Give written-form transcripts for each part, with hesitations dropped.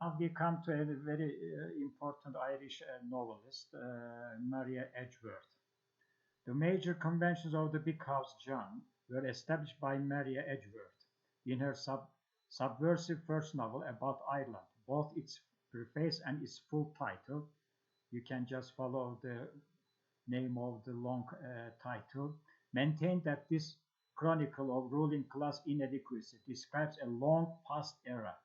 Now we come to a very important Irish novelist, Maria Edgeworth. The major conventions of the Big House John were established by Maria Edgeworth in her subversive first novel about Ireland. Both its preface and its full title, you can just follow the name of the long title, maintain that this chronicle of ruling class inadequacy describes a long past era.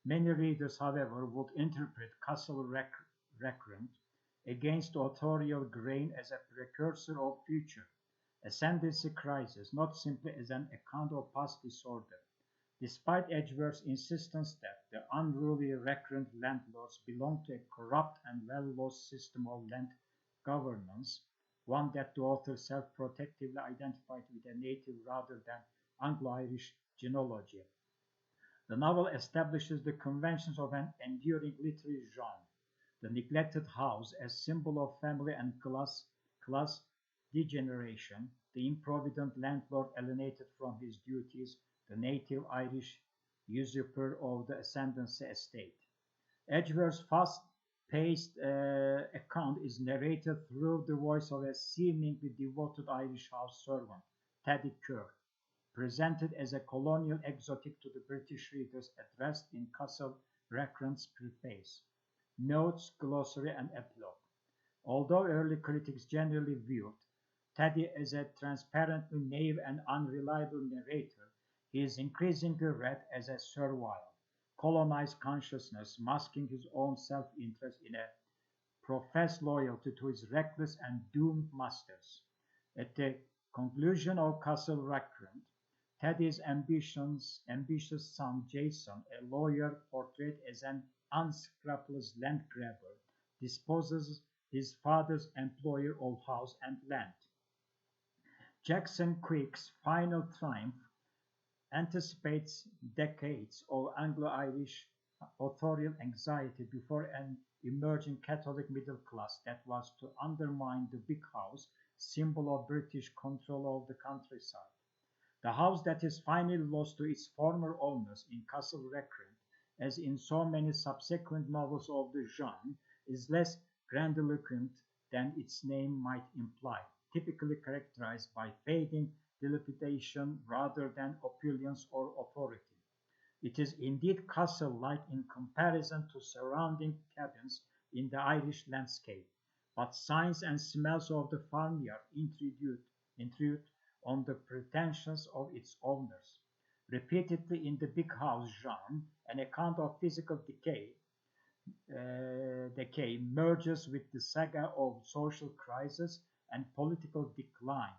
Many readers, however, would interpret Castle Recreant against the authorial grain as a precursor of future ascendancy crisis, not simply as an account of past disorder. Despite Edgeworth's insistence that the unruly recreant landlords belonged to a corrupt and well-lost system of land governance, one that the author self-protectively identified with a native rather than Anglo-Irish genealogy. The novel establishes the conventions of an enduring literary genre, the neglected house as symbol of family and class degeneration, the improvident landlord alienated from his duties, the native Irish usurper of the ascendancy estate. Edgeworth's fast-paced account is narrated through the voice of a seemingly devoted Irish house servant, Teddy Kerr, presented as a colonial exotic to the British readers addressed in Castle Recreant's preface, notes, glossary, and epilogue. Although early critics generally viewed Teddy as a transparently naive and unreliable narrator, he is increasingly read as a servile, colonized consciousness masking his own self-interest in a professed loyalty to his reckless and doomed masters. At the conclusion of Castle Recreant, Teddy's ambitious son Jason, a lawyer portrayed as an unscrupulous land grabber, disposes his father's employer of house and land. Jackson Quick's final triumph anticipates decades of Anglo-Irish authorial anxiety before an emerging Catholic middle class that was to undermine the big house, symbol of British control of the countryside. The house that is finally lost to its former owners in Castle Recreant, as in so many subsequent novels of the genre, is less grandiloquent than its name might imply, typically characterized by fading dilapidation rather than opulence or authority. It is indeed castle-like in comparison to surrounding cabins in the Irish landscape, but signs and smells of the farmyard intrude on the pretensions of its owners. Repeatedly in the big house genre, an account of physical decay merges with the saga of social crisis and political decline.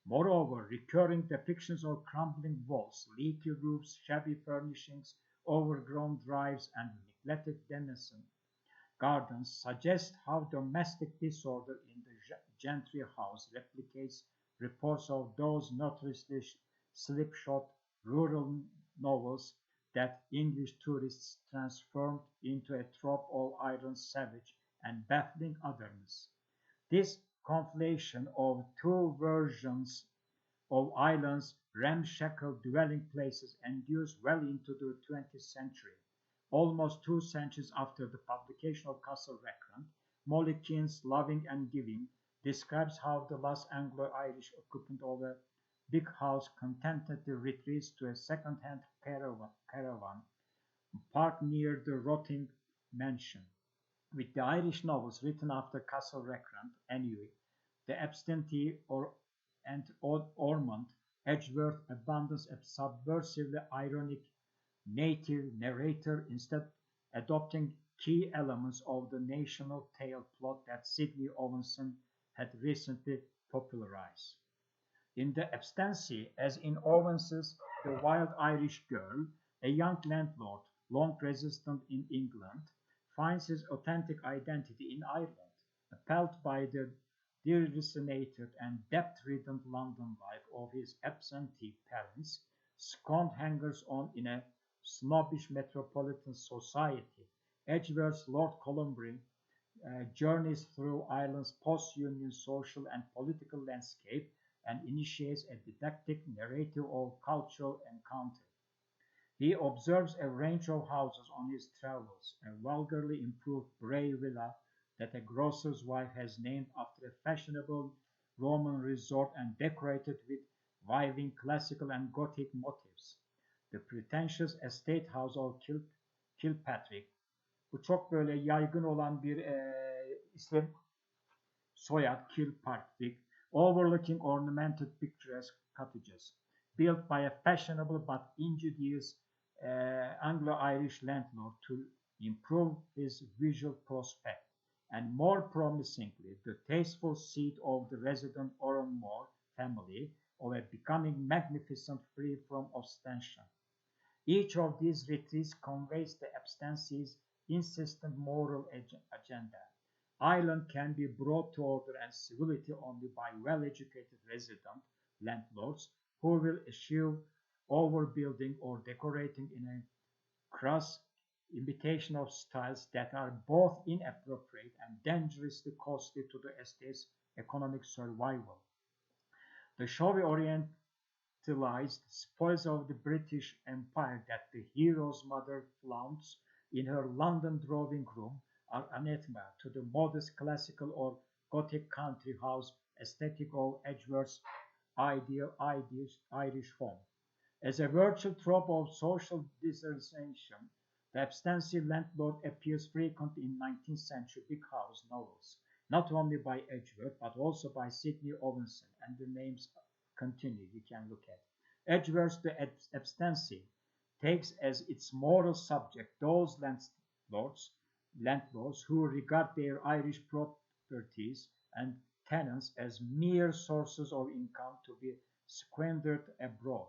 Moreover, recurring depictions of crumbling walls, leaky roofs, shabby furnishings, overgrown drives, and neglected denizen gardens suggest how domestic disorder in the gentry house replicates reports of those notoriously slipshod rural novels that English tourists transformed into a trope of iron savage and baffling otherness. This conflation of two versions of Ireland's ramshackle dwelling places endures well into the 20th century. Almost 2 centuries after the publication of Castle Recreant, Molly Keane's Loving and Giving describes how the last Anglo-Irish occupant of a big house contentedly retreats to a second-hand caravan parked near the rotting mansion. With the Irish novels written after Castle Recreant, anyway, the absentee and Ormond, Edgeworth abandons a subversively ironic native narrator, instead adopting key elements of the national tale plot that Sidney Owenson had recently popularized. In the absentee, as in Owens's The Wild Irish Girl, a young landlord, long resistant in England, finds his authentic identity in Ireland, appalled by the deracinated and debt-ridden London life of his absentee parents, scorned hangers-on in a snobbish metropolitan society. Edgeworth's Lord Colombo journeys through Ireland's post-Union social and political landscape and initiates a didactic narrative of cultural encounter. He observes a range of houses on his travels, a vulgarly improved Bray villa that a grocer's wife has named after a fashionable Roman resort and decorated with viving classical and Gothic motifs. The pretentious estate house of Kilpatrick. Bu çok böyle yaygın olan bir isim soyad Kilpatrick. Overlooking ornamented picturesque cottages. Built by a fashionable but injudicious Anglo-Irish landlord to improve his visual prospect, and more promisingly, the tasteful seat of the resident Oranmore family of a becoming magnificent free from ostension. Each of these retreats conveys the abstentee's insistent moral agenda. Ireland can be brought to order and civility only by well-educated resident landlords who will eschew overbuilding or decorating in a crass imitation of styles that are both inappropriate and dangerously costly to the estate's economic survival. The showy orientalized spoils of the British Empire that the hero's mother flaunts in her London drawing room are anathema to the modest classical or Gothic country house aesthetic of Edgeworth's ideal Irish home. As a virtual trope of social dissertation, the absentee landlord appears frequently in 19th century big house novels, not only by Edgeworth but also by Sidney Owenson, and the names continue, you can look at. Edgeworth, the absentee, takes as its moral subject those landlords who regard their Irish properties and tenants as mere sources of income to be squandered abroad.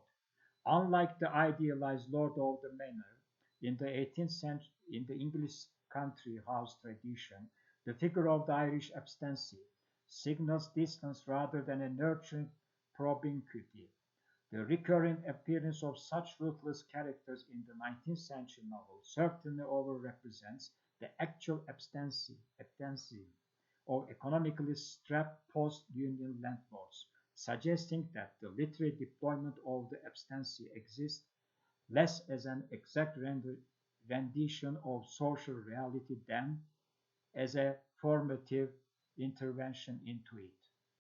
Unlike the idealized lord of the manor in the 18th century in the English country house tradition, the figure of the Irish absentee signals distance rather than a nurturing propinquity. The recurrent appearance of such ruthless characters in the 19th century novel certainly overrepresents the actual absentee of economically strapped post-Union landlords, suggesting that the literary deployment of the absentee exists less as an exact rendition of social reality than as a formative intervention into it.